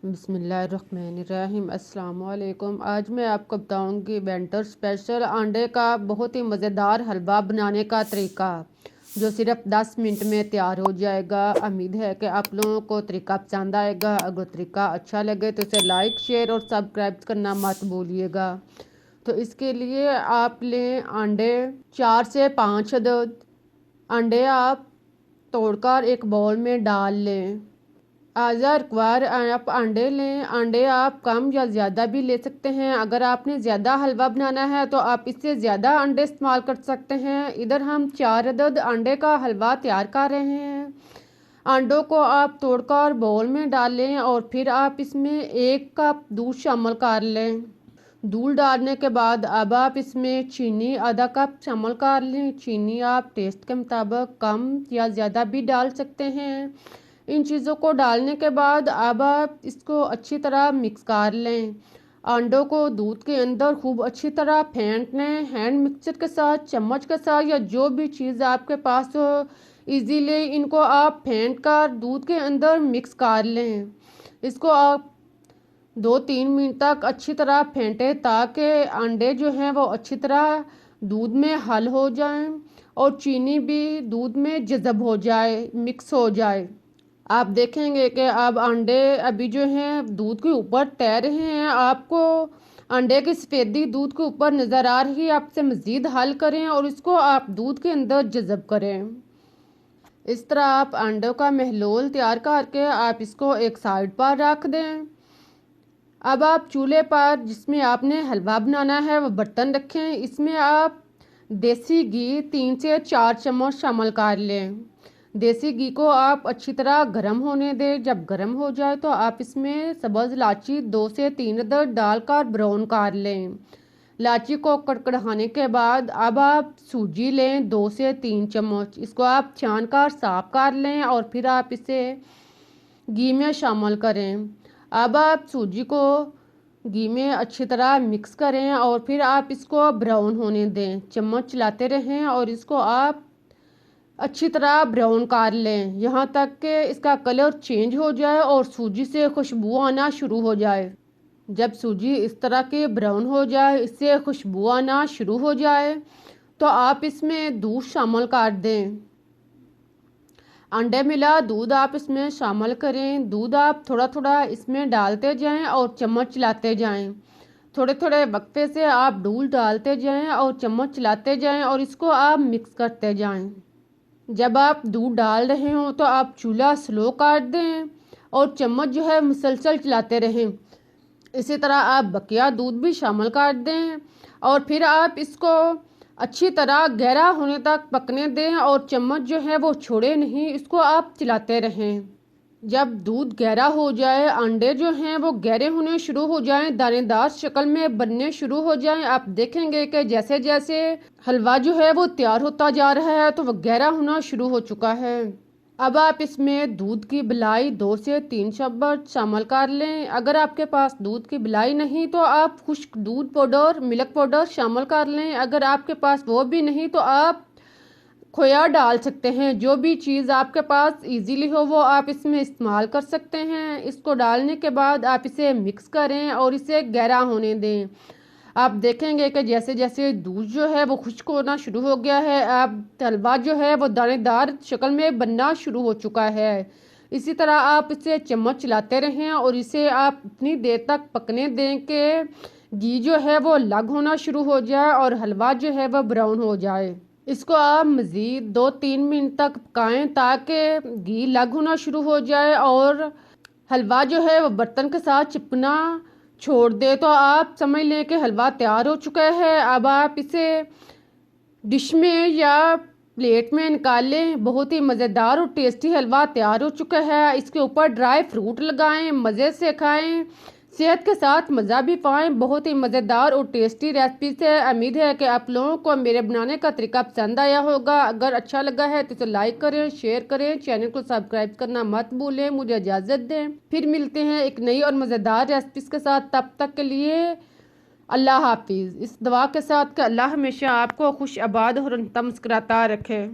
बिस्मिल्लाहिर्रहमानिर्रहीम। अस्सलाम वालेकुम। आज मैं आपको बताऊंगी विंटर स्पेशल अंडे का बहुत ही मज़ेदार हलवा बनाने का तरीका, जो सिर्फ 10 मिनट में तैयार हो जाएगा। उम्मीद है कि आप लोगों को तरीका पसंद आएगा। अगर तरीका अच्छा लगे तो इसे लाइक, शेयर और सब्सक्राइब करना मत भूलिएगा। तो इसके लिए आप लें अंडे 4 से 5 अदद। अंडे आप तोड़कर एक बाउल में डाल लें। आज़ा रिक्वायर आप अंडे लें। अंडे आप कम या ज़्यादा भी ले सकते हैं। अगर आपने ज़्यादा हलवा बनाना है तो आप इससे ज़्यादा अंडे इस्तेमाल कर सकते हैं। इधर हम 4 अदद अंडे का हलवा तैयार कर रहे हैं। अंडों को आप तोड़कर बाउल में डाल लें और फिर आप इसमें 1 कप दूध शामिल कर लें। दूध डालने के बाद अब आप इसमें चीनी आधा कप शामिल कर लें। चीनी आप टेस्ट के मुताबिक कम या ज़्यादा भी डाल सकते हैं। इन चीज़ों को डालने के बाद अब आप इसको अच्छी तरह मिक्स कर लें। अंडों को दूध के अंदर खूब अच्छी तरह फेंट लें। हैंड मिक्सर के साथ, चम्मच के साथ या जो भी चीज़ आपके पास हो, इजीली इनको आप फेंट कर दूध के अंदर मिक्स कर लें। इसको आप 2-3 मिनट तक अच्छी तरह फेंटें ताकि अंडे जो हैं वो अच्छी तरह दूध में हल हो जाएं और चीनी भी दूध में जज़ब हो जाए, मिक्स हो जाए। आप देखेंगे कि अब अंडे अभी जो हैं दूध के ऊपर तैर रहे हैं। आपको अंडे की सफ़ेदी दूध के ऊपर नज़र आ रही है। आप इसे मज़ीद हल करें और इसको आप दूध के अंदर जज़ब करें। इस तरह आप अंडों का महलूल तैयार करके आप इसको एक साइड पर रख दें। अब आप चूल्हे पर जिसमें आपने हलवा बनाना है वो बर्तन रखें। इसमें आप देसी घी 3 से 4 चम्मच शामिल कर लें। देसी घी को आप अच्छी तरह गर्म होने दें। जब गर्म हो जाए तो आप इसमें सब्ज़ इलायची 2 से 3 अदद डालकर ब्राउन कर लें। इलायची को कड़कड़ाने के बाद अब आप सूजी लें 2 से 3 चम्मच। इसको आप छान कर साफ कर लें और फिर आप इसे घी में शामिल करें। अब आप सूजी को घी में अच्छी तरह मिक्स करें और फिर आप इसको ब्राउन होने दें। चम्मच चलाते रहें और इसको आप अच्छी तरह ब्राउन कर लें यहाँ तक कि इसका कलर चेंज हो जाए और सूजी से खुशबू आना शुरू हो जाए। जब सूजी इस तरह के ब्राउन हो जाए, इससे खुशबू आना शुरू हो जाए, तो आप इसमें दूध शामिल कर दें। अंडे मिला दूध आप इसमें शामिल करें। दूध आप थोड़ा थोड़ा इसमें डालते जाएं और चम्मच चलाते जाएं। थोड़े थोड़े वक्फे से आप दूध डालते जाएं और चम्मच चलाते जाएं और इसको आप मिक्स करते जाएं। जब आप दूध डाल रहे हो तो आप चूल्हा स्लो कर दें और चम्मच जो है मुसलसल चलाते रहें। इसी तरह आप बकिया दूध भी शामिल कर दें और फिर आप इसको अच्छी तरह गहरा होने तक पकने दें और चम्मच जो है वो छोड़े नहीं, इसको आप चलाते रहें। जब दूध गहरा हो जाए, अंडे जो हैं वो गहरे होने शुरू हो जाएं, दानेदार शक्ल में बनने शुरू हो जाएं, आप देखेंगे कि जैसे जैसे हलवा जो है वो तैयार होता जा रहा है तो वह गहरा होना शुरू हो चुका है। अब आप इसमें दूध की बिलाई 2 से 3 चम्मच शामिल कर लें। अगर आपके पास दूध की बिलाई नहीं तो आप खुश्क दूध पाउडर, मिल्क पाउडर शामिल कर लें। अगर आपके पास वो भी नहीं तो आप खोया डाल सकते हैं। जो भी चीज़ आपके पास इजीली हो वो आप इसमें इस्तेमाल कर सकते हैं। इसको डालने के बाद आप इसे मिक्स करें और इसे गहरा होने दें। आप देखेंगे कि जैसे जैसे दूध जो है वो खुश्क होना शुरू हो गया है, अब हलवा जो है वो दानेदार शक्ल में बनना शुरू हो चुका है। इसी तरह आप इसे चम्मच चलाते रहें और इसे आप इतनी देर तक पकने दें कि घी जो है वो अलग होना शुरू हो जाए और हलवा जो है वह ब्राउन हो जाए। इसको आप मज़ीद 2-3 मिनट तक पकाएं ताकि घी अलग होना शुरू हो जाए और हलवा जो है वो बर्तन के साथ चिपकना छोड़ दे। तो आप समझ लें कि हलवा तैयार हो चुका है। अब आप इसे डिश में या प्लेट में निकाल लें। बहुत ही मज़ेदार और टेस्टी हलवा तैयार हो चुका है। इसके ऊपर ड्राई फ्रूट लगाएं, मज़े से खाएं, सेहत के साथ मज़ा भी पाएं। बहुत ही मज़ेदार और टेस्टी रेसिपी से उम्मीद है कि आप लोगों को मेरे बनाने का तरीका पसंद आया होगा। अगर अच्छा लगा है तो इसे लाइक करें, शेयर करें, चैनल को सब्सक्राइब करना मत भूलें। मुझे इजाज़त दें, फिर मिलते हैं एक नई और मज़ेदार रेसिपी के साथ। तब तक के लिए अल्लाह हाफिज़। इस दुआ के साथ कि अल्लाह हमेशा आपको खुश आबाद और तमस्कराता रखे।